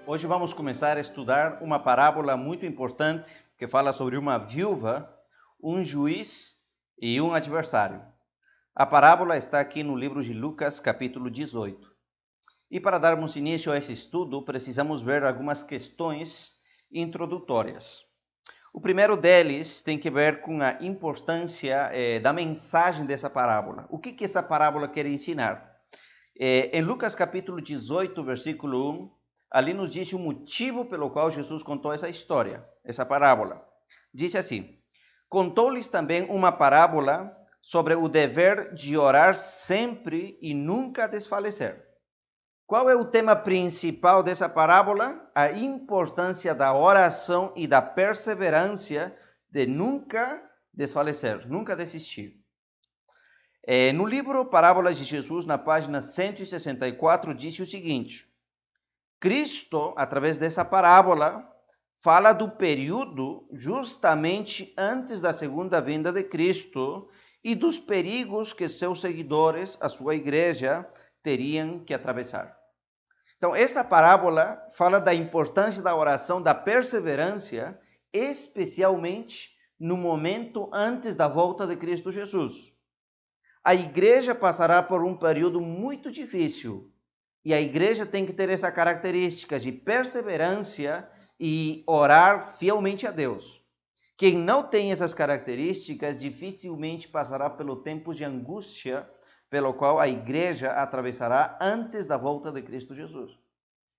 Hoje vamos começar a estudar uma parábola muito importante que fala sobre uma viúva, um juiz e um adversário. A parábola está aqui no livro de Lucas, capítulo 18. E para darmos início a esse estudo, precisamos ver algumas questões introdutórias. O primeiro deles tem que ver com a importância da mensagem dessa parábola. O que essa parábola quer ensinar? Em Lucas capítulo 18, versículo 1, ali nos diz o motivo pelo qual Jesus contou essa história, essa parábola. Diz assim: contou-lhes também uma parábola sobre o dever de orar sempre e nunca desfalecer. Qual é o tema principal dessa parábola? A importância da oração e da perseverança de nunca desfalecer, nunca desistir. No livro Parábolas de Jesus, na página 164, diz o seguinte: Cristo, através dessa parábola, fala do período justamente antes da segunda vinda de Cristo e dos perigos que seus seguidores, a sua igreja, teriam que atravessar. Então, essa parábola fala da importância da oração, da perseverança, especialmente no momento antes da volta de Cristo Jesus. A igreja passará por um período muito difícil e a igreja tem que ter essa característica de perseverança e orar fielmente a Deus. Quem não tem essas características dificilmente passará pelo tempo de angústia pelo qual a igreja atravessará antes da volta de Cristo Jesus.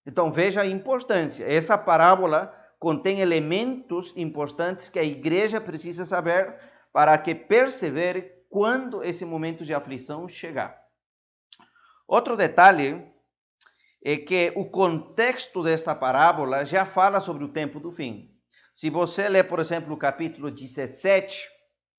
Então veja a importância. Essa parábola contém elementos importantes que a igreja precisa saber para que persevere quando esse momento de aflição chegar. Outro detalhe é que o contexto desta parábola já fala sobre o tempo do fim. Se você ler, por exemplo, o capítulo 17,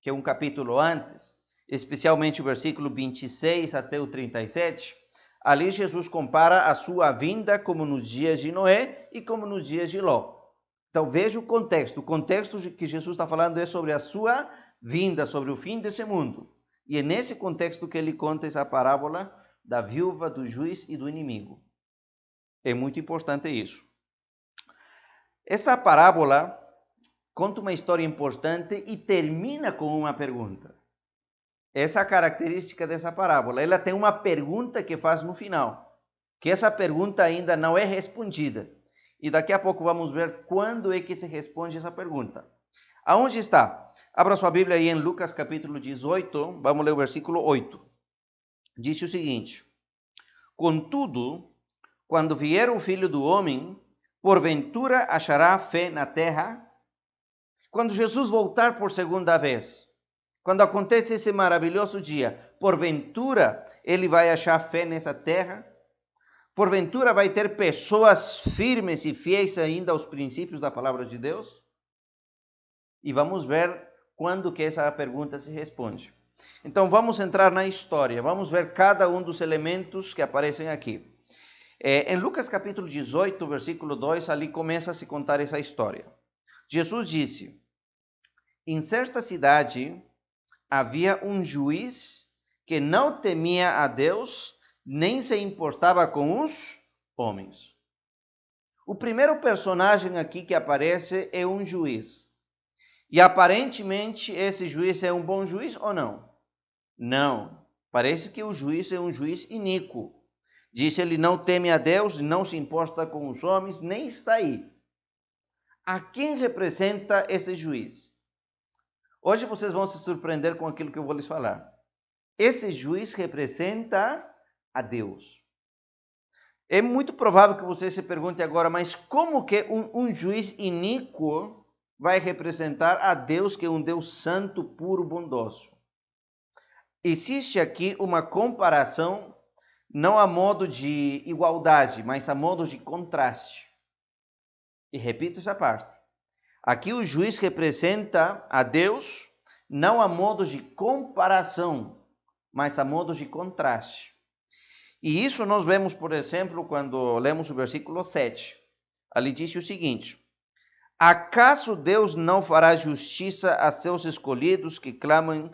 que é um capítulo antes, especialmente o versículo 26 até o 37, ali Jesus compara a sua vinda como nos dias de Noé e como nos dias de Ló. Então veja o contexto. O contexto que Jesus está falando é sobre a sua vinda, sobre o fim desse mundo. E é nesse contexto que ele conta essa parábola da viúva, do juiz e do inimigo. É muito importante isso. Essa parábola conta uma história importante e termina com uma pergunta. Essa é a característica dessa parábola. Ela tem uma pergunta que faz no final, que essa pergunta ainda não é respondida. E daqui a pouco vamos ver quando é que se responde essa pergunta. Aonde está? Abra sua Bíblia aí em Lucas capítulo 18, vamos ler o versículo 8. Diz o seguinte: contudo, quando vier o Filho do Homem, porventura achará fé na terra? Quando Jesus voltar por segunda vez, quando acontece esse maravilhoso dia, porventura ele vai achar fé nessa terra? Porventura vai ter pessoas firmes e fiéis ainda aos princípios da palavra de Deus? E vamos ver quando que essa pergunta se responde. Então vamos entrar na história, vamos ver cada um dos elementos que aparecem aqui. Em Lucas capítulo 18, versículo 2, ali começa a se contar essa história. Jesus disse: em certa cidade havia um juiz que não temia a Deus, nem se importava com os homens. O primeiro personagem aqui que aparece é um juiz. E aparentemente esse juiz é um bom juiz ou não? Não. Parece que o juiz é um juiz iníquo. Diz ele não teme a Deus, não se importa com os homens, nem está aí. A quem representa esse juiz? Hoje vocês vão se surpreender com aquilo que eu vou lhes falar. Esse juiz representa a Deus. É muito provável que você se pergunte agora, mas como que um juiz iníquo vai representar a Deus, que é um Deus santo, puro, bondoso? Existe aqui uma comparação, não a modo de igualdade, mas a modo de contraste. E repito essa parte. Aqui o juiz representa a Deus, não a modo de comparação, mas a modo de contraste. E isso nós vemos, por exemplo, quando lemos o versículo 7. Ali diz o seguinte: acaso Deus não fará justiça a seus escolhidos que clamam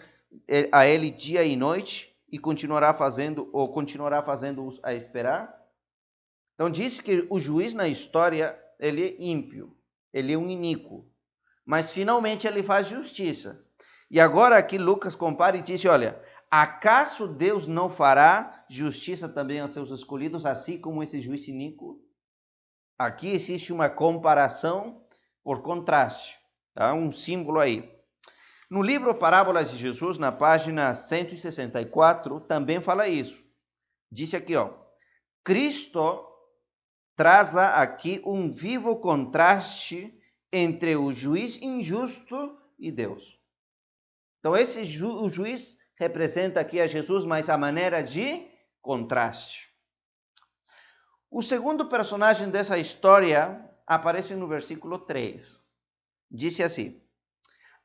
a ele dia e noite e continuará fazendo a esperar? Então diz que o juiz na história, ele é ímpio, ele é um iníquo, mas finalmente ele faz justiça. E agora aqui Lucas compara e diz, olha, acaso Deus não fará justiça também aos seus escolhidos, assim como esse juiz iníquo? Aqui existe uma comparação por contraste, tá? Um símbolo aí. No livro Parábolas de Jesus, na página 164, também fala isso. Disse aqui, ó, Cristo traz aqui um vivo contraste entre o juiz injusto e Deus. Então, o juiz representa aqui a Jesus, mas a maneira de contraste. O segundo personagem dessa história aparece no versículo 3. Disse assim: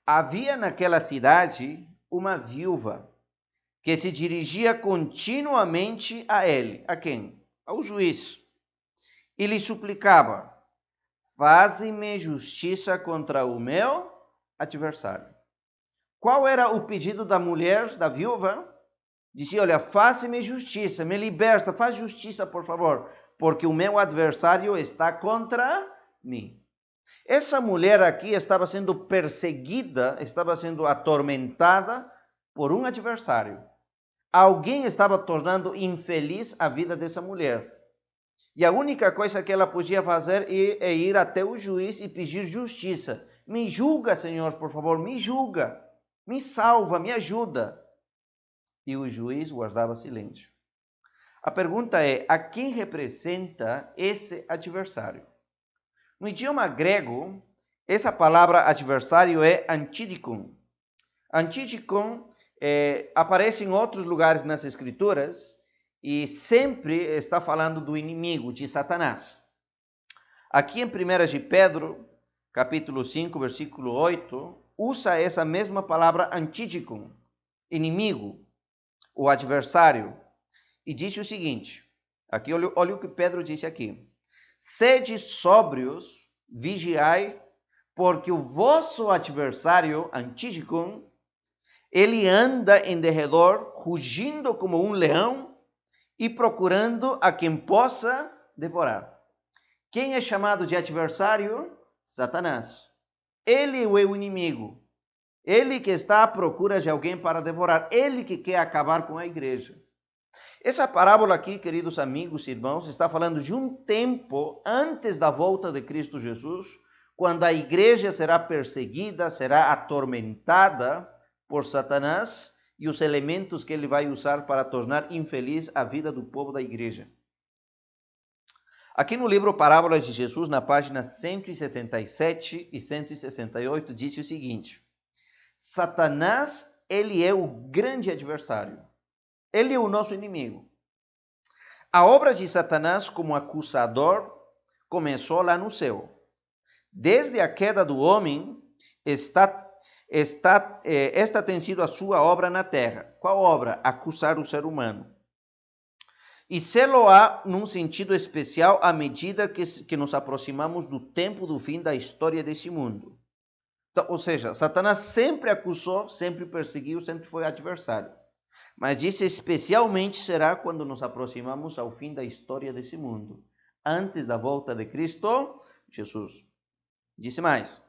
havia naquela cidade uma viúva que se dirigia continuamente a ele. A quem? Ao juiz. E lhe suplicava: faze-me justiça contra o meu adversário. Qual era o pedido da mulher, da viúva? Dizia, olha, faça-me justiça, me liberta, faz justiça, por favor, porque o meu adversário está contra mim. Essa mulher aqui estava sendo perseguida, estava sendo atormentada por um adversário. Alguém estava tornando infeliz a vida dessa mulher. E a única coisa que ela podia fazer é ir até o juiz e pedir justiça. Me julga, Senhor, por favor, me julga. Me salva, me ajuda. E o juiz guardava silêncio. A pergunta é, a quem representa esse adversário? No idioma grego, essa palavra adversário é antidikon. Antidikon aparece em outros lugares nas Escrituras e sempre está falando do inimigo, de Satanás. Aqui em 1 de Pedro, capítulo 5, versículo 8, usa essa mesma palavra antidikon, inimigo, o adversário, e diz o seguinte, aqui olha o que Pedro disse aqui: sede sóbrios, vigiai, porque o vosso adversário, antidikon, ele anda em derredor, rugindo como um leão e procurando a quem possa devorar. Quem é chamado de adversário? Satanás. Ele é o inimigo. Ele que está à procura de alguém para devorar. Ele que quer acabar com a igreja. Essa parábola aqui, queridos amigos e irmãos, está falando de um tempo antes da volta de Cristo Jesus, quando a igreja será perseguida, será atormentada por Satanás e os elementos que ele vai usar para tornar infeliz a vida do povo da igreja. Aqui no livro Parábolas de Jesus, na página 167 e 168, diz o seguinte: Satanás, ele é o grande adversário. Ele é o nosso inimigo. A obra de Satanás como acusador começou lá no céu. Desde a queda do homem, esta tem sido a sua obra na terra. Qual obra? Acusar o ser humano. E sê-lo-á num sentido especial à medida que nos aproximamos do tempo do fim da história desse mundo. Então, ou seja, Satanás sempre acusou, sempre perseguiu, sempre foi adversário. Mas disse especialmente será quando nos aproximamos ao fim da história desse mundo, antes da volta de Cristo Jesus. Disse mais: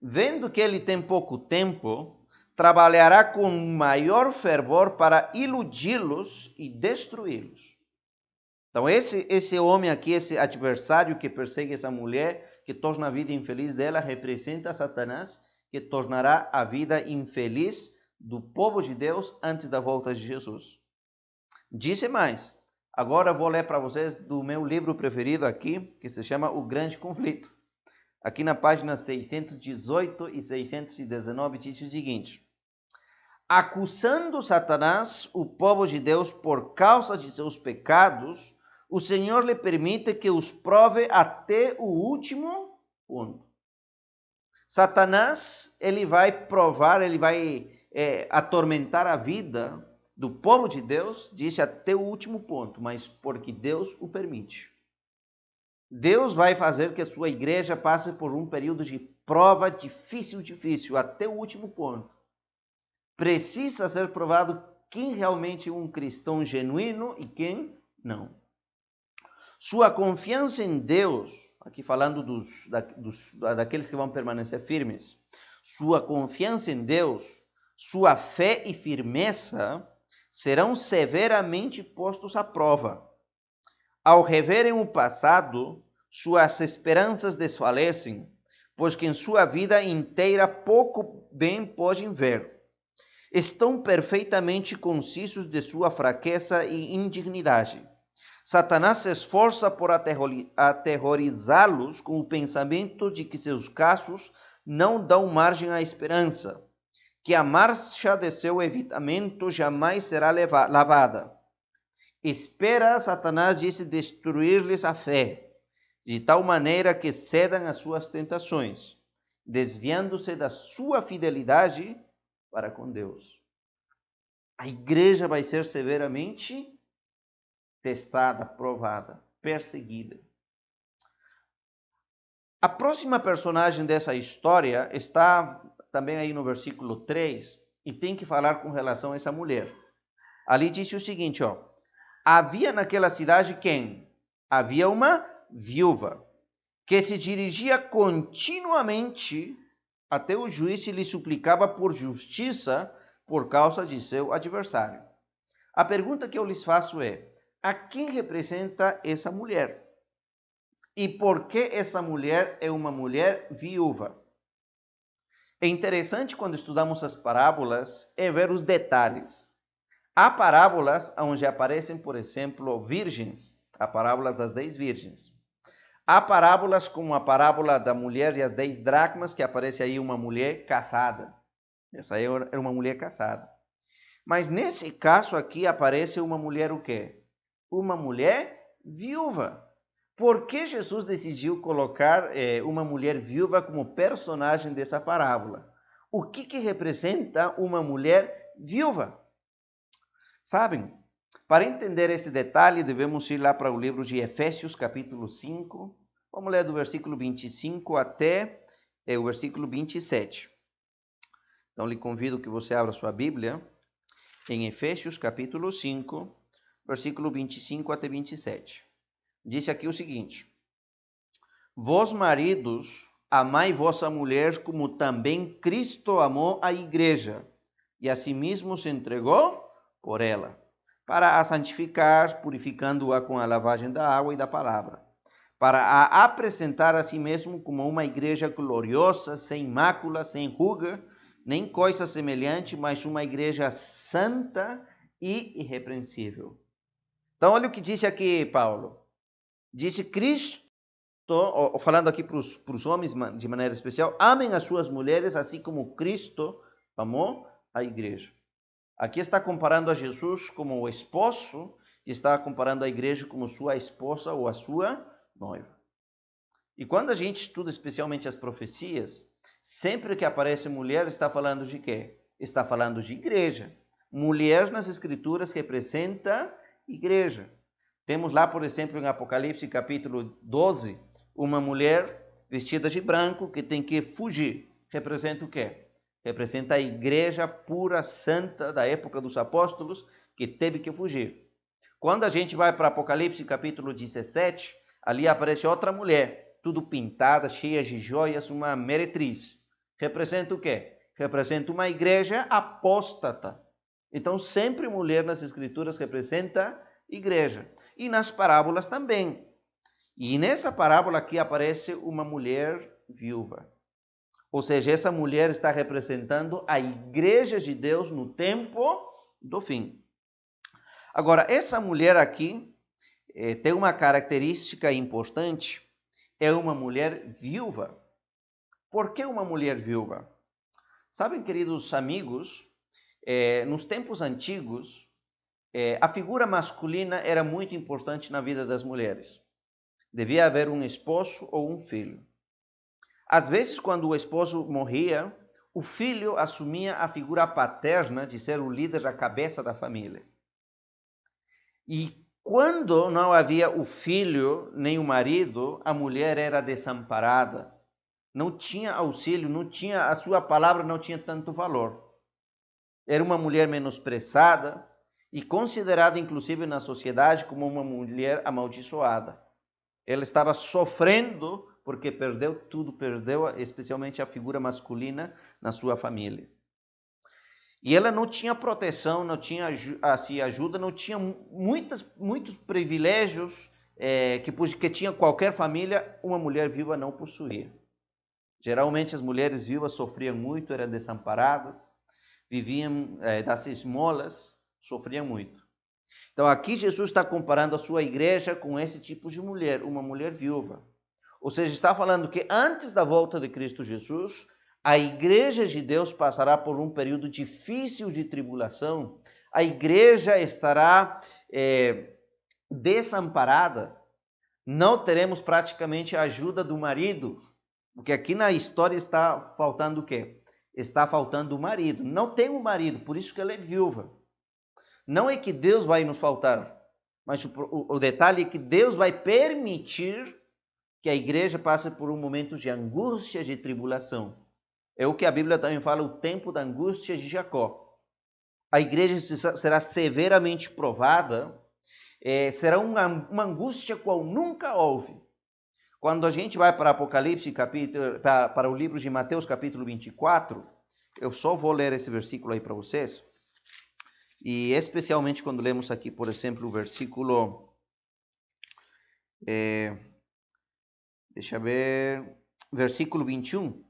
vendo que ele tem pouco tempo, trabalhará com maior fervor para iludi-los e destruí-los. Então esse homem aqui, esse adversário que persegue essa mulher, que torna a vida infeliz dela, representa Satanás, que tornará a vida infeliz do povo de Deus antes da volta de Jesus. Disse mais, agora vou ler para vocês do meu livro preferido aqui, que se chama O Grande Conflito. Aqui na página 618 e 619 diz o seguinte: acusando Satanás, o povo de Deus, por causa de seus pecados, o Senhor lhe permite que os prove até o último ponto. Satanás, ele vai provar, ele vai atormentar a vida do povo de Deus, disse até o último ponto, mas porque Deus o permite. Deus vai fazer que a sua igreja passe por um período de prova difícil, até o último ponto. Precisa ser provado quem realmente é um cristão genuíno e quem não. Sua confiança em Deus, aqui falando daqueles que vão permanecer firmes, sua confiança em Deus, sua fé e firmeza serão severamente postos à prova. Ao reverem o passado, suas esperanças desfalecem, pois que em sua vida inteira pouco bem podem ver. Estão perfeitamente conscientes de sua fraqueza e indignidade. Satanás se esforça por aterrorizá-los com o pensamento de que seus casos não dão margem à esperança, que a marcha de seu evitamento jamais será lavada. Espera Satanás de destruir-lhes a fé, de tal maneira que cedam às suas tentações, desviando-se da sua fidelidade para com Deus. A igreja vai ser severamente testada, provada, perseguida. A próxima personagem dessa história está também aí no versículo 3 e tem que falar com relação a essa mulher. Ali disse o seguinte, havia naquela cidade quem? Havia uma viúva que se dirigia continuamente até o juiz e lhe suplicava por justiça por causa de seu adversário. A pergunta que eu lhes faço é: a quem representa essa mulher? E por que essa mulher é uma mulher viúva? É interessante quando estudamos as parábolas ver os detalhes. Há parábolas onde aparecem, por exemplo, virgens, a parábola das 10 virgens. Há parábolas como a parábola da mulher e as 10 dracmas, que aparece aí uma mulher casada. Essa aí era uma mulher casada. Mas nesse caso aqui aparece uma mulher o quê? Uma mulher viúva. Por que Jesus decidiu colocar uma mulher viúva como personagem dessa parábola? O que representa uma mulher viúva? Sabem, para entender esse detalhe, devemos ir lá para o livro de Efésios, capítulo 5. Vamos ler do versículo 25 até o versículo 27. Então, lhe convido que você abra sua Bíblia em Efésios, capítulo 5, versículo 25 até 27. Disse aqui o seguinte: Vós, maridos, amai vossa mulher como também Cristo amou a igreja, e a si mesmo se entregou por ela, para a santificar, purificando-a com a lavagem da água e da palavra, para a apresentar a si mesmo como uma igreja gloriosa, sem mácula, sem ruga, nem coisa semelhante, mas uma igreja santa e irrepreensível. Então, olha o que disse aqui Paulo. Disse Cristo, falando aqui para os homens de maneira especial, amem as suas mulheres assim como Cristo amou a igreja. Aqui está comparando a Jesus como o esposo e está comparando a igreja como sua esposa ou a sua noiva. E quando a gente estuda especialmente as profecias, sempre que aparece mulher, está falando de quê? Está falando de igreja. Mulher nas escrituras representa igreja. Temos lá, por exemplo, em Apocalipse capítulo 12, uma mulher vestida de branco que tem que fugir. Representa o quê? Representa a igreja pura, santa da época dos apóstolos que teve que fugir. Quando a gente vai para Apocalipse capítulo 17, ali aparece outra mulher, tudo pintada, cheia de joias, uma meretriz. Representa o quê? Representa uma igreja apóstata. Então, sempre mulher nas escrituras representa igreja. E nas parábolas também. E nessa parábola aqui aparece uma mulher viúva. Ou seja, essa mulher está representando a igreja de Deus no tempo do fim. Agora, essa mulher aqui tem uma característica importante. É uma mulher viúva. Por que uma mulher viúva? Sabem, queridos amigos, nos tempos antigos, a figura masculina era muito importante na vida das mulheres. Devia haver um esposo ou um filho. Às vezes, quando o esposo morria, o filho assumia a figura paterna de ser o líder, a cabeça da família. E quando não havia o filho nem o marido, a mulher era desamparada. Não tinha auxílio, a sua palavra não tinha tanto valor. Era uma mulher menosprezada e considerada, inclusive, na sociedade como uma mulher amaldiçoada. Ela estava sofrendo porque perdeu tudo, perdeu especialmente a figura masculina na sua família. E ela não tinha proteção, não tinha assim, ajuda, não tinha muitos privilégios que tinha qualquer família, uma mulher viúva não possuía. Geralmente as mulheres viúvas sofriam muito, eram desamparadas, viviam das esmolas, sofriam muito. Então aqui Jesus está comparando a sua igreja com esse tipo de mulher, uma mulher viúva. Ou seja, está falando que antes da volta de Cristo Jesus, a igreja de Deus passará por um período difícil de tribulação, a igreja estará desamparada, não teremos praticamente a ajuda do marido, porque aqui na história está faltando o quê? Está faltando o marido, não tem um marido, por isso que ela é viúva. Não é que Deus vai nos faltar, mas o detalhe é que Deus vai permitir que a igreja passe por um momento de angústia, de tribulação. É o que a Bíblia também fala, o tempo da angústia de Jacó. A igreja será severamente provada, será uma angústia qual nunca houve. Quando a gente vai para Apocalipse, para o livro de Mateus, capítulo 24, eu só vou ler esse versículo aí para vocês. E especialmente quando lemos aqui, por exemplo, o versículo... deixa eu ver... Versículo 21.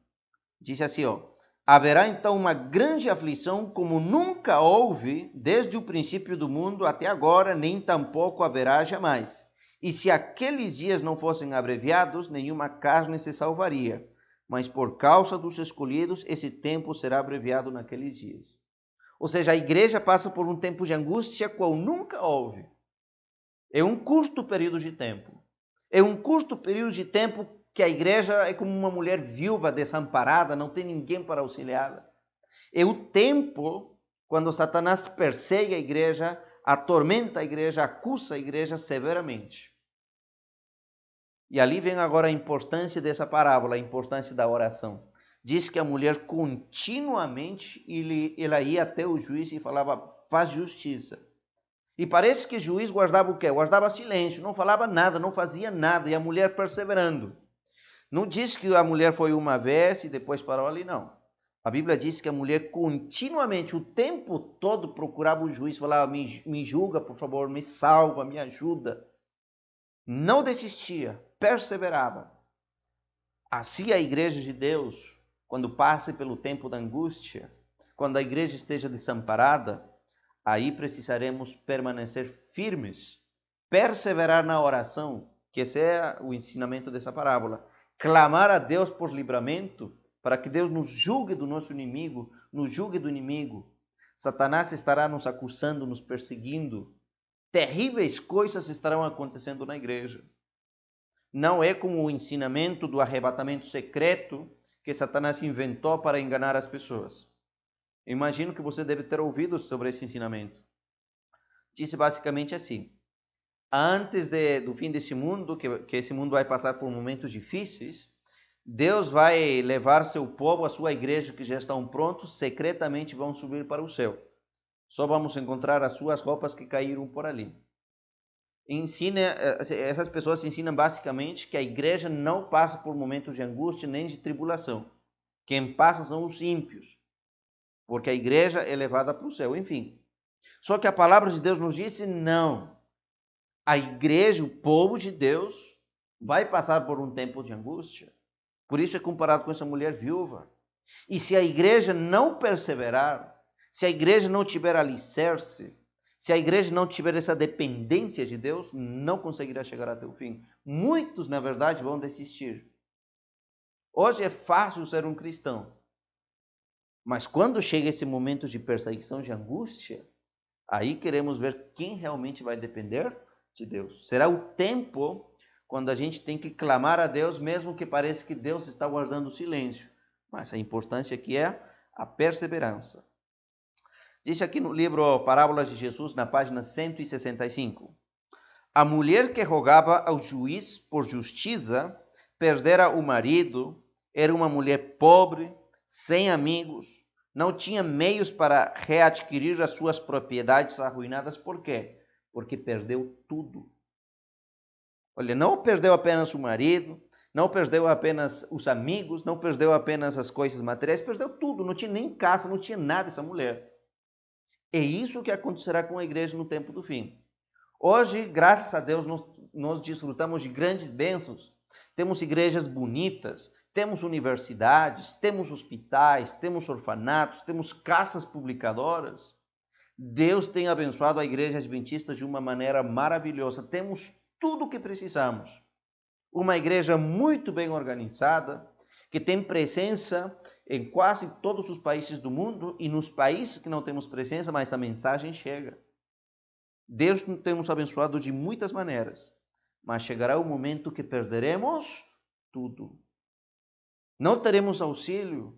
Diz assim, ó: haverá então uma grande aflição como nunca houve desde o princípio do mundo até agora, nem tampouco haverá jamais. E se aqueles dias não fossem abreviados, nenhuma carne se salvaria. Mas por causa dos escolhidos, esse tempo será abreviado naqueles dias. Ou seja, a igreja passa por um tempo de angústia qual nunca houve. É um curto período de tempo. É um curto período de tempo que a igreja é como uma mulher viúva, desamparada, não tem ninguém para auxiliá-la. É o tempo quando Satanás persegue a igreja, atormenta a igreja, acusa a igreja severamente. E ali vem agora a importância dessa parábola, a importância da oração. Diz que a mulher continuamente, ela ia até o juiz e falava, faz justiça. E parece que o juiz guardava o quê? Guardava silêncio, não falava nada, não fazia nada, e a mulher perseverando. Não diz que a mulher foi uma vez e depois parou ali, não. A Bíblia diz que a mulher continuamente, o tempo todo, procurava o juiz, falava, me julga, por favor, me salva, me ajuda. Não desistia, perseverava. Assim a igreja de Deus, quando passe pelo tempo da angústia, quando a igreja esteja desamparada, aí precisaremos permanecer firmes, perseverar na oração, que esse é o ensinamento dessa parábola. Clamar a Deus por livramento, para que Deus nos julgue do nosso inimigo, nos julgue do inimigo. Satanás estará nos acusando, nos perseguindo. Terríveis coisas estarão acontecendo na igreja. Não é como o ensinamento do arrebatamento secreto que Satanás inventou para enganar as pessoas. Eu imagino que você deve ter ouvido sobre esse ensinamento. Disse basicamente assim: antes do fim desse mundo, que esse mundo vai passar por momentos difíceis, Deus vai levar seu povo, a sua igreja que já estão prontos, secretamente vão subir para o céu. Só vamos encontrar as suas roupas que caíram por ali. Essas pessoas ensinam basicamente que a igreja não passa por momentos de angústia nem de tribulação. Quem passa são os ímpios, porque a igreja é levada para o céu, enfim. Só que a palavra de Deus nos disse não. A igreja, o povo de Deus, vai passar por um tempo de angústia. Por isso é comparado com essa mulher viúva. E se a igreja não perseverar, se a igreja não tiver alicerce, se a igreja não tiver essa dependência de Deus, não conseguirá chegar até o fim. Muitos, na verdade, vão desistir. Hoje é fácil ser um cristão. Mas quando chega esse momento de perseguição, de angústia, aí queremos ver quem realmente vai depender de Deus. Será o tempo quando a gente tem que clamar a Deus, mesmo que pareça que Deus está guardando silêncio. Mas a importância aqui é a perseverança. Diz aqui no livro Parábolas de Jesus, na página 165. A mulher que rogava ao juiz por justiça, perdera o marido, era uma mulher pobre, sem amigos, não tinha meios para readquirir as suas propriedades arruinadas. Por quê? Porque perdeu tudo. Olha, não perdeu apenas o marido, não perdeu apenas os amigos, não perdeu apenas as coisas materiais, perdeu tudo, não tinha nem casa, não tinha nada essa mulher. É isso que acontecerá com a igreja no tempo do fim. Hoje, graças a Deus, nós desfrutamos de grandes bênçãos. Temos igrejas bonitas, temos universidades, temos hospitais, temos orfanatos, temos casas publicadoras. Deus tem abençoado a igreja adventista de uma maneira maravilhosa. Temos tudo o que precisamos. Uma igreja muito bem organizada, que tem presença em quase todos os países do mundo e nos países que não temos presença, mas a mensagem chega. Deus tem nos abençoado de muitas maneiras, mas chegará o momento que perderemos tudo. Não teremos auxílio,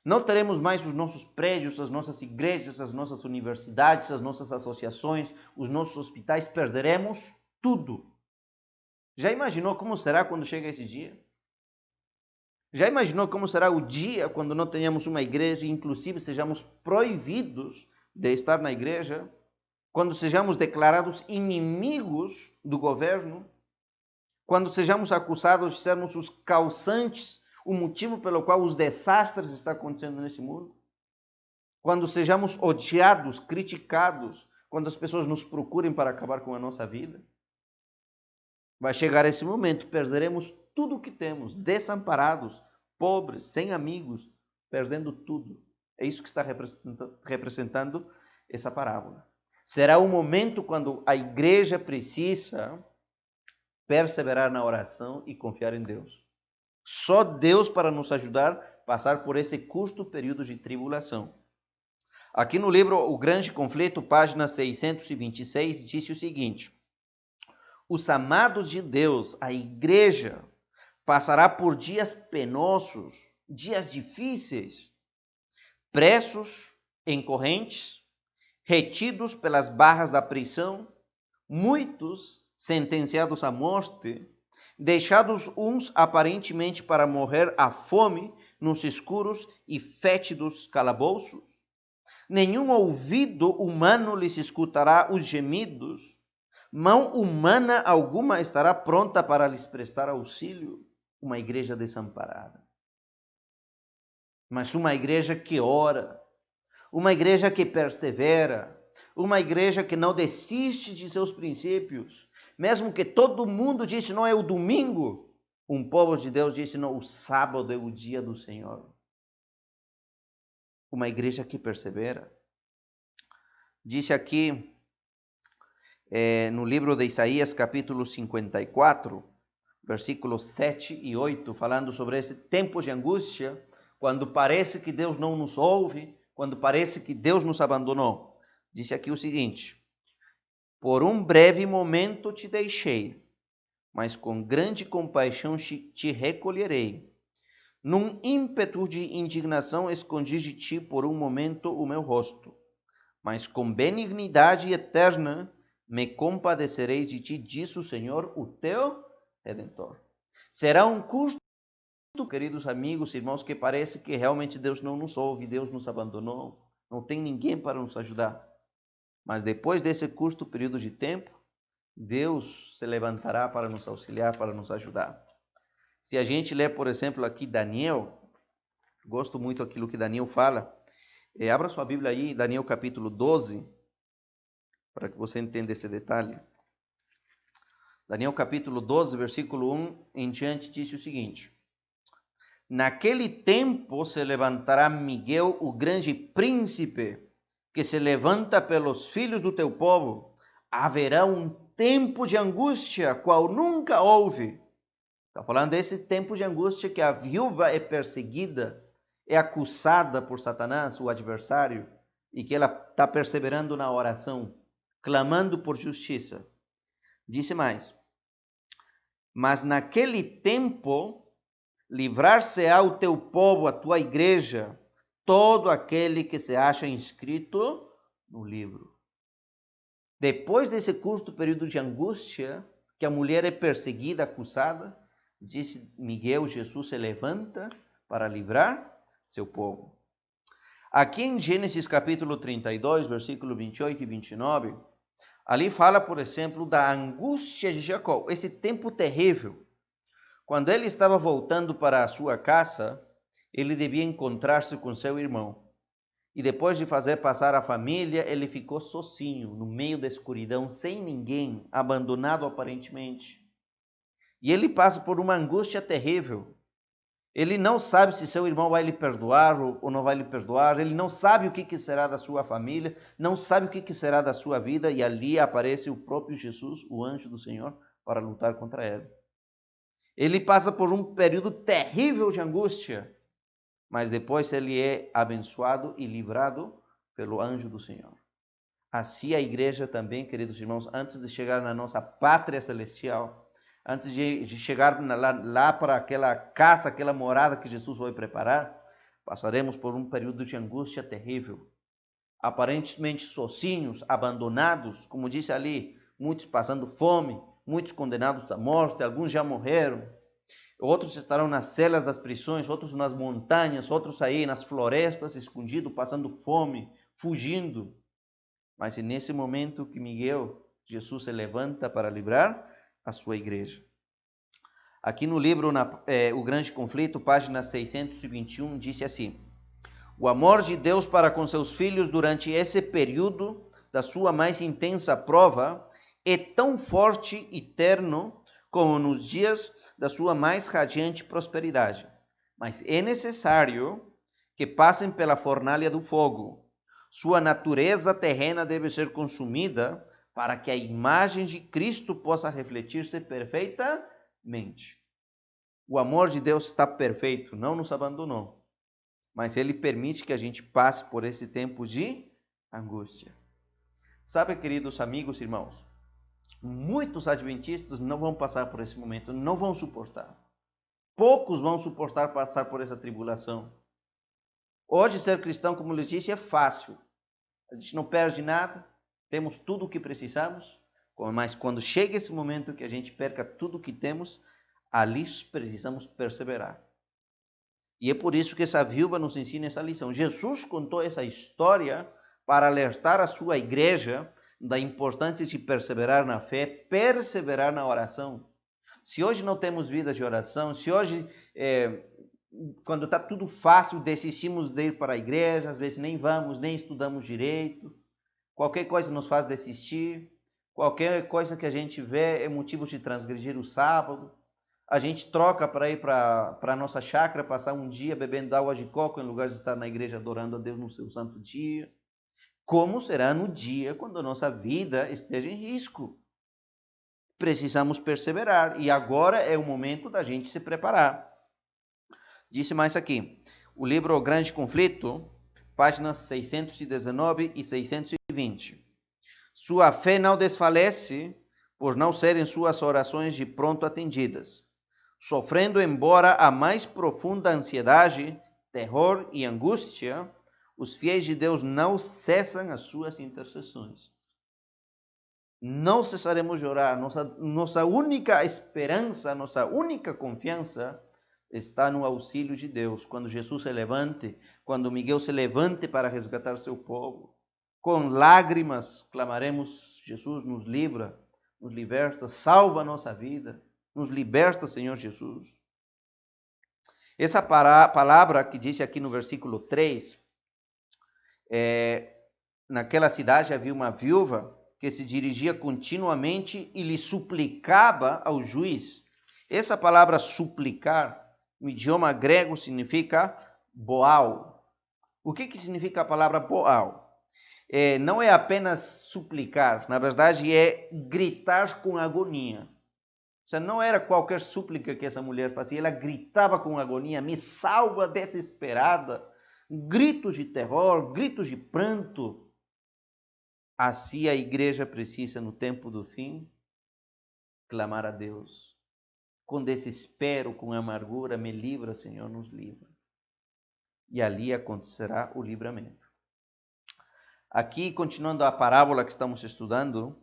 não teremos mais os nossos prédios, as nossas igrejas, as nossas universidades, as nossas associações, os nossos hospitais, perderemos tudo. Já imaginou como será quando chega esse dia? Já imaginou como será o dia quando não tenhamos uma igreja e inclusive sejamos proibidos de estar na igreja? Quando sejamos declarados inimigos do governo? Quando sejamos acusados de sermos os causantes, o motivo pelo qual os desastres estão acontecendo nesse mundo? Quando sejamos odiados, criticados, quando as pessoas nos procurem para acabar com a nossa vida? Vai chegar esse momento, perderemos tudo o que temos, desamparados, pobres, sem amigos, perdendo tudo. É isso que está representando essa parábola. Será um momento quando a igreja precisa perseverar na oração e confiar em Deus. Só Deus para nos ajudar a passar por esse curto período de tribulação. Aqui no livro O Grande Conflito, página 626, disse o seguinte: os amados de Deus, a igreja, passará por dias penosos, dias difíceis, presos em correntes, retidos pelas barras da prisão, muitos sentenciados à morte, deixados uns aparentemente para morrer à fome nos escuros e fétidos calabouços. Nenhum ouvido humano lhes escutará os gemidos, mão humana alguma estará pronta para lhes prestar auxílio. Uma igreja desamparada. Mas uma igreja que ora, uma igreja que persevera, uma igreja que não desiste de seus princípios, mesmo que todo mundo disse não é o domingo, um povo de Deus disse não, o sábado é o dia do Senhor. Uma igreja que persevera. Disse aqui no livro de Isaías, capítulo 54, versículos 7 e 8, falando sobre esse tempo de angústia, quando parece que Deus não nos ouve, quando parece que Deus nos abandonou. Disse aqui o seguinte: por um breve momento te deixei, mas com grande compaixão te recolherei. Num ímpeto de indignação escondi de ti por um momento o meu rosto, mas com benignidade eterna me compadecerei de ti, disse o Senhor, o teu Redentor. Será um custo, queridos amigos, irmãos, que parece que realmente Deus não nos ouve, Deus nos abandonou, não tem ninguém para nos ajudar. Mas depois desse curto período de tempo, Deus se levantará para nos auxiliar, para nos ajudar. Se a gente ler, por exemplo, aqui Daniel, gosto muito daquilo que Daniel fala, abra sua Bíblia aí, Daniel capítulo 12, para que você entenda esse detalhe. Daniel capítulo 12, versículo 1 em diante, disse o seguinte: naquele tempo se levantará Miguel, o grande príncipe, que se levanta pelos filhos do teu povo. Haverá um tempo de angústia, qual nunca houve. Está falando desse tempo de angústia que a viúva é perseguida, é acusada por Satanás, o adversário, e que ela está perseverando na oração, clamando por justiça. Disse mais: mas naquele tempo livrar-se-á o teu povo, a tua igreja, todo aquele que se acha inscrito no livro. Depois desse curto período de angústia, que a mulher é perseguida, acusada, disse Miguel, Jesus se levanta para livrar seu povo. Aqui em Gênesis capítulo 32, versículo 28 e 29, ali fala, por exemplo, da angústia de Jacó, esse tempo terrível. Quando ele estava voltando para a sua casa, ele devia encontrar-se com seu irmão. E depois de fazer passar a família, ele ficou sozinho, no meio da escuridão, sem ninguém, abandonado aparentemente. E ele passa por uma angústia terrível. Ele não sabe se seu irmão vai lhe perdoar ou não vai lhe perdoar. Ele não sabe o que será da sua família, não sabe o que será da sua vida. E ali aparece o próprio Jesus, o anjo do Senhor, para lutar contra ele. Ele passa por um período terrível de angústia, mas depois ele é abençoado e livrado pelo anjo do Senhor. Assim a igreja também, queridos irmãos, antes de chegar na nossa pátria celestial, antes de chegar lá para aquela casa, aquela morada que Jesus vai preparar, passaremos por um período de angústia terrível. Aparentemente sozinhos, abandonados, como disse ali, muitos passando fome, muitos condenados à morte, alguns já morreram. Outros estarão nas celas das prisões, outros nas montanhas, outros aí nas florestas, escondidos, passando fome, fugindo. Mas é nesse momento que Jesus se levanta para livrar a sua igreja. Aqui no livro O Grande Conflito, página 621, disse assim: o amor de Deus para com seus filhos durante esse período da sua mais intensa prova é tão forte e terno como nos dias da sua mais radiante prosperidade. Mas é necessário que passem pela fornalha do fogo. Sua natureza terrena deve ser consumida para que a imagem de Cristo possa refletir-se perfeitamente. O amor de Deus está perfeito, não nos abandonou, mas Ele permite que a gente passe por esse tempo de angústia. Sabe, queridos amigos e irmãos, muitos adventistas não vão passar por esse momento, não vão suportar. Poucos vão suportar passar por essa tribulação. Hoje ser cristão, como lhes disse, é fácil. A gente não perde nada, temos tudo o que precisamos, mas quando chega esse momento que a gente perca tudo o que temos, ali precisamos perseverar. E é por isso que essa viúva nos ensina essa lição. Jesus contou essa história para alertar a sua igreja da importância de perseverar na fé, perseverar na oração. Se hoje não temos vida de oração, se hoje, quando está tudo fácil, desistimos de ir para a igreja, às vezes nem vamos, nem estudamos direito, qualquer coisa nos faz desistir, qualquer coisa que a gente vê é motivo de transgredir o sábado, a gente troca para ir para a nossa chácara, passar um dia bebendo água de coco em lugar de estar na igreja adorando a Deus no seu santo dia. Como será no dia quando a nossa vida esteja em risco? Precisamos perseverar e agora é o momento da gente se preparar. Disse mais aqui, o livro O Grande Conflito, páginas 619 e 620. Sua fé não desfalece por não serem suas orações de pronto atendidas. Sofrendo embora a mais profunda ansiedade, terror e angústia, os fiéis de Deus não cessam as suas intercessões. Não cessaremos de orar. Nossa única esperança, nossa única confiança está no auxílio de Deus. Quando Jesus se levante, quando Miguel se levante para resgatar seu povo, com lágrimas clamaremos: Jesus, nos livra, nos liberta, salva a nossa vida, nos liberta, Senhor Jesus. Essa palavra que disse aqui no versículo 3, naquela cidade havia uma viúva que se dirigia continuamente e lhe suplicava ao juiz. Essa palavra suplicar, no idioma grego, significa boal. O que significa a palavra boal? Não é apenas suplicar, na verdade é gritar com agonia. Isso não era qualquer súplica que essa mulher fazia, ela gritava com agonia: me salva, desesperada, gritos de terror, gritos de pranto. Assim a igreja precisa, no tempo do fim, clamar a Deus. Com desespero, com amargura, me livra, Senhor, nos livra. E ali acontecerá o livramento. Aqui, continuando a parábola que estamos estudando,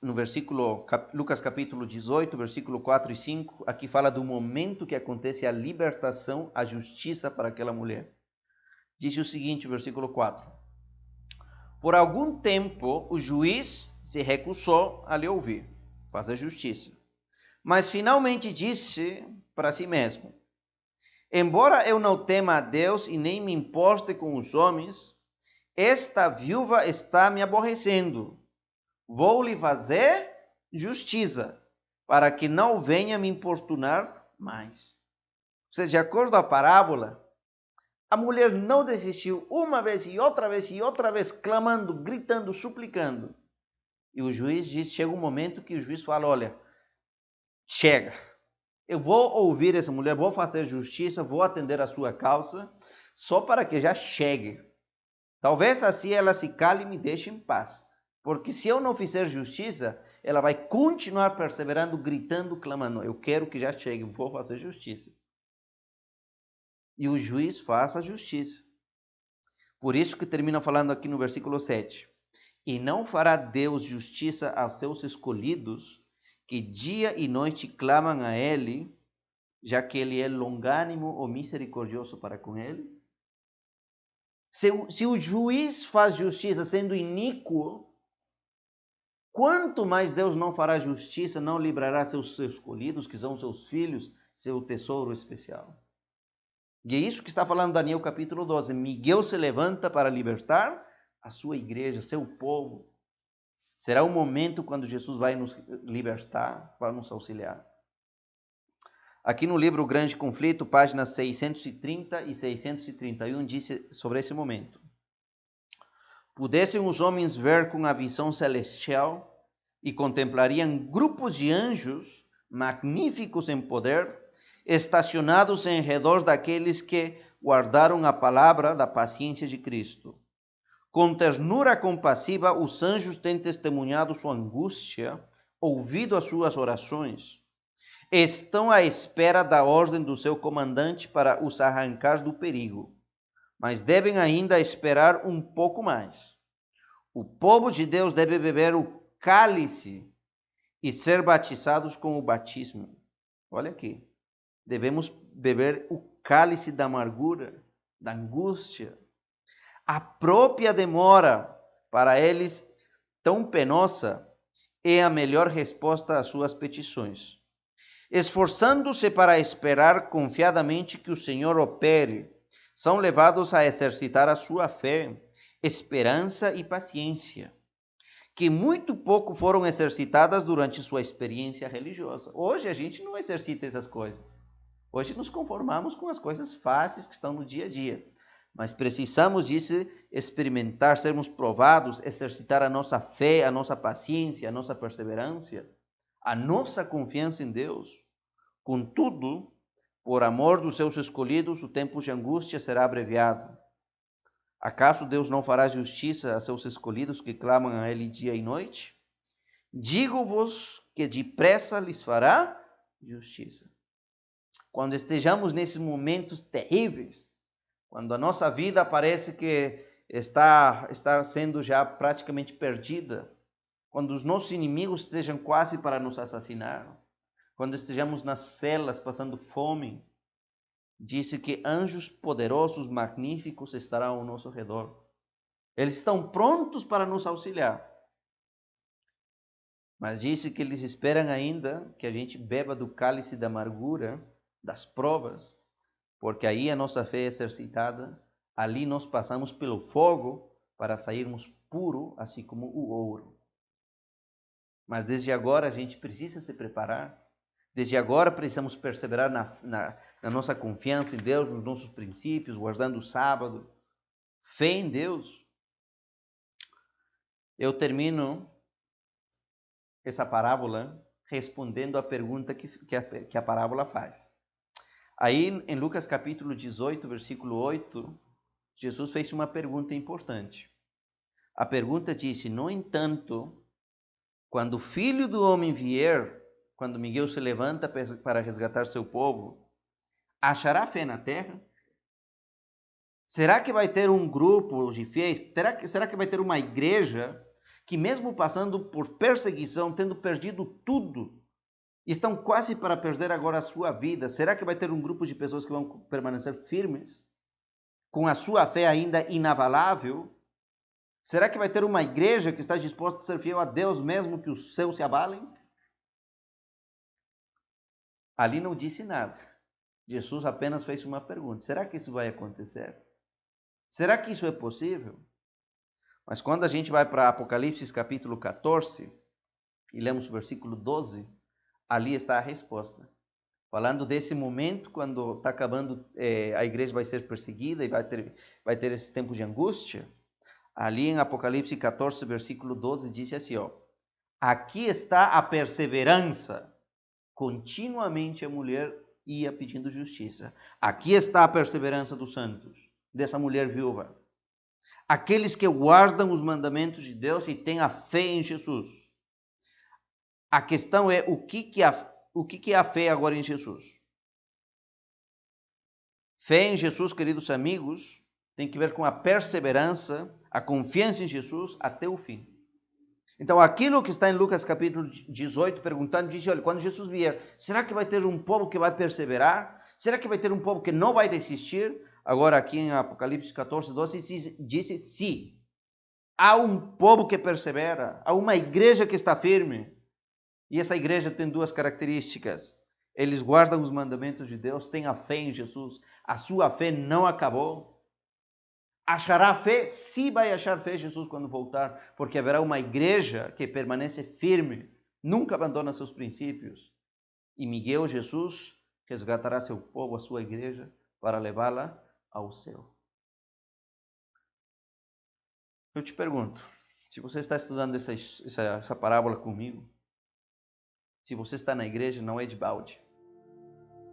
no versículo, Lucas capítulo 18, versículo 4 e 5, aqui fala do momento que acontece a libertação, a justiça para aquela mulher. diz o seguinte, versículo 4. Por algum tempo, o juiz se recusou a lhe ouvir, fazer justiça. Mas finalmente disse para si mesmo: embora eu não tema a Deus e nem me importe com os homens, esta viúva está me aborrecendo. Vou lhe fazer justiça, para que não venha me importunar mais. Ou seja, de acordo com a parábola, a mulher não desistiu uma vez e outra vez, clamando, gritando, suplicando. E o juiz diz, chega um momento que o juiz fala, olha, chega. Eu vou ouvir essa mulher, vou fazer justiça, vou atender a sua causa, só para que já chegue. Talvez assim ela se cale e me deixe em paz. Porque se eu não fizer justiça, ela vai continuar perseverando, gritando, clamando. Eu quero que já chegue, vou fazer justiça. E o juiz faz a justiça. Por isso que termina falando aqui no versículo 7. E não fará Deus justiça aos seus escolhidos, que dia e noite clamam a Ele, já que Ele é longânimo ou misericordioso para com eles? Se o juiz faz justiça sendo iníquo, quanto mais Deus não fará justiça, não livrará seus escolhidos, que são seus filhos, seu tesouro especial. E é isso que está falando Daniel capítulo 12. Miguel se levanta para libertar a sua igreja, seu povo. Será o momento quando Jesus vai nos libertar, para nos auxiliar. Aqui no livro O Grande Conflito, páginas 630 e 631, diz sobre esse momento. Pudessem os homens ver com a visão celestial e contemplariam grupos de anjos magníficos em poder, estacionados em redor daqueles que guardaram a palavra da paciência de Cristo. Com ternura compassiva, os anjos têm testemunhado sua angústia, ouvido as suas orações. Estão à espera da ordem do seu comandante para os arrancar do perigo, mas devem ainda esperar um pouco mais. O povo de Deus deve beber o cálice e ser batizados com o batismo. Olha aqui, devemos beber o cálice da amargura, da angústia. A própria demora para eles tão penosa é a melhor resposta às suas petições. Esforçando-se para esperar confiadamente que o Senhor opere, são levados a exercitar a sua fé, esperança e paciência, que muito pouco foram exercitadas durante sua experiência religiosa. Hoje a gente não exercita essas coisas. Hoje nos conformamos com as coisas fáceis que estão no dia a dia. Mas precisamos disso, experimentar, sermos provados, exercitar a nossa fé, a nossa paciência, a nossa perseverança, a nossa confiança em Deus. Contudo, por amor dos seus escolhidos, o tempo de angústia será abreviado. Acaso Deus não fará justiça a seus escolhidos que clamam a Ele dia e noite? Digo-vos que depressa lhes fará justiça. Quando estejamos nesses momentos terríveis, quando a nossa vida parece que está sendo já praticamente perdida, quando os nossos inimigos estejam quase para nos assassinar, quando estejamos nas celas passando fome, disse que anjos poderosos, magníficos estarão ao nosso redor. Eles estão prontos para nos auxiliar. Mas disse que eles esperam ainda que a gente beba do cálice da amargura, das provas, porque aí a nossa fé é exercitada, ali nós passamos pelo fogo para sairmos puro, assim como o ouro. Mas desde agora a gente precisa se preparar. Desde agora precisamos perseverar na nossa confiança em Deus, nos nossos princípios, guardando o sábado. Fé em Deus. Eu termino essa parábola respondendo à pergunta que a parábola faz. Aí, em Lucas capítulo 18, versículo 8, Jesus fez uma pergunta importante. A pergunta disse, no entanto, quando o Filho do Homem vier, quando Miguel se levanta para resgatar seu povo, achará fé na terra? Será que vai ter um grupo de fiéis? Será que vai ter uma igreja que mesmo passando por perseguição, tendo perdido tudo, estão quase para perder agora a sua vida? Será que vai ter um grupo de pessoas que vão permanecer firmes? com a sua fé ainda inabalável? Será que vai ter uma igreja que está disposta a ser fiel a Deus mesmo que os céus se abalem? Ali não disse nada. Jesus apenas fez uma pergunta: será que isso vai acontecer? Será que isso é possível? Mas quando a gente vai para Apocalipse capítulo 14 e lemos o versículo 12, ali está a resposta. Falando desse momento, quando está acabando, a igreja vai ser perseguida e vai ter esse tempo de angústia. Ali em Apocalipse 14, versículo 12, diz assim, ó: aqui está a perseverança. Continuamente a mulher ia pedindo justiça. Aqui está a perseverança dos santos, dessa mulher viúva. Aqueles que guardam os mandamentos de Deus e têm a fé em Jesus. A questão é o que é a fé agora em Jesus? Fé em Jesus, queridos amigos, tem que ver com a perseverança, a confiança em Jesus até o fim. Então, aquilo que está em Lucas capítulo 18, perguntando, diz, olha, quando Jesus vier, será que vai ter um povo que vai perseverar? Será que vai ter um povo que não vai desistir? Agora, aqui em Apocalipse 14, 12, diz sim. Há um povo que persevera, há uma igreja que está firme. E essa igreja tem duas características. Eles guardam os mandamentos de Deus, têm a fé em Jesus. A sua fé não acabou. Achará fé? Sim, vai achar fé Jesus quando voltar, porque haverá uma igreja que permanece firme, nunca abandona seus princípios. E Miguel, Jesus, resgatará seu povo, a sua igreja, para levá-la ao céu. Eu te pergunto, se você está estudando essa parábola comigo, se você está na igreja, não é de balde.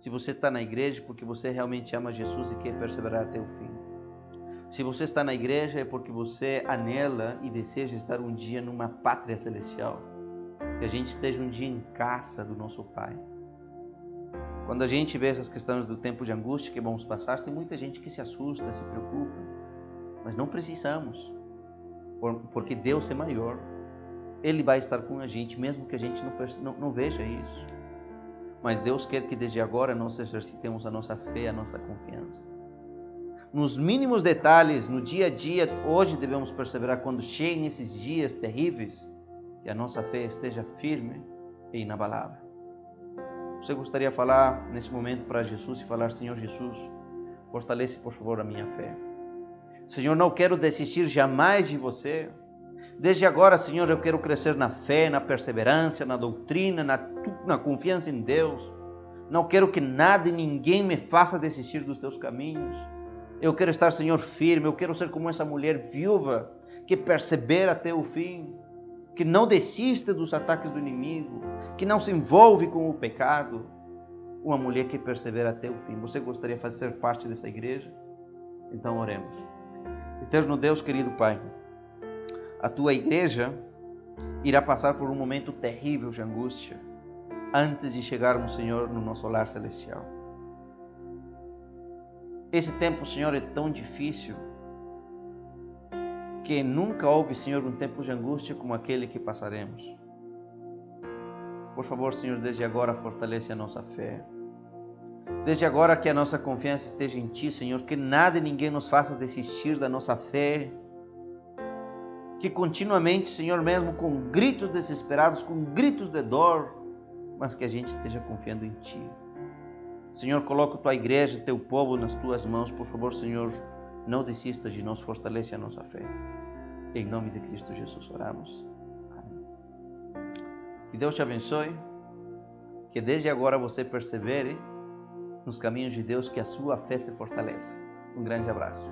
Se você está na igreja porque você realmente ama Jesus e quer perseverar até o fim. Se você está na igreja é porque você anela e deseja estar um dia numa pátria celestial. Que a gente esteja um dia em casa do nosso Pai. Quando a gente vê essas questões do tempo de angústia que vamos passar, tem muita gente que se assusta, se preocupa. Mas não precisamos, porque Deus é maior. Ele vai estar com a gente, mesmo que a gente não veja isso. Mas Deus quer que desde agora nós exercitemos a nossa fé, a nossa confiança. Nos mínimos detalhes, no dia a dia, hoje devemos perseverar quando cheguem esses dias terríveis, que a nossa fé esteja firme e inabalável. Você gostaria de falar nesse momento para Jesus e falar: Senhor Jesus, fortalece por favor a minha fé. Senhor, não quero desistir jamais de você. Desde agora, Senhor, eu quero crescer na fé, na perseverança, na doutrina, na confiança em Deus. Não quero que nada e ninguém me faça desistir dos teus caminhos. Eu quero estar, Senhor, firme. Eu quero ser como essa mulher viúva que persevera até o fim, que não desiste dos ataques do inimigo, que não se envolve com o pecado. Uma mulher que persevera até o fim. Você gostaria de fazer parte dessa igreja? Então oremos. Eterno Deus, querido Pai, a tua igreja irá passar por um momento terrível de angústia antes de chegarmos, Senhor, no nosso lar celestial. Esse tempo, Senhor, é tão difícil que nunca houve, Senhor, um tempo de angústia como aquele que passaremos. Por favor, Senhor, desde agora fortalece a nossa fé. Desde agora que a nossa confiança esteja em Ti, Senhor, que nada e ninguém nos faça desistir da nossa fé. Que continuamente, Senhor, mesmo com gritos desesperados, com gritos de dor, mas que a gente esteja confiando em Ti. Senhor, coloca a Tua igreja, Teu povo nas Tuas mãos. Por favor, Senhor, não desista de nós, fortalece a nossa fé. Em nome de Cristo Jesus oramos. Amém. Que Deus te abençoe. Que desde agora você persevere nos caminhos de Deus, que a sua fé se fortaleça. Um grande abraço.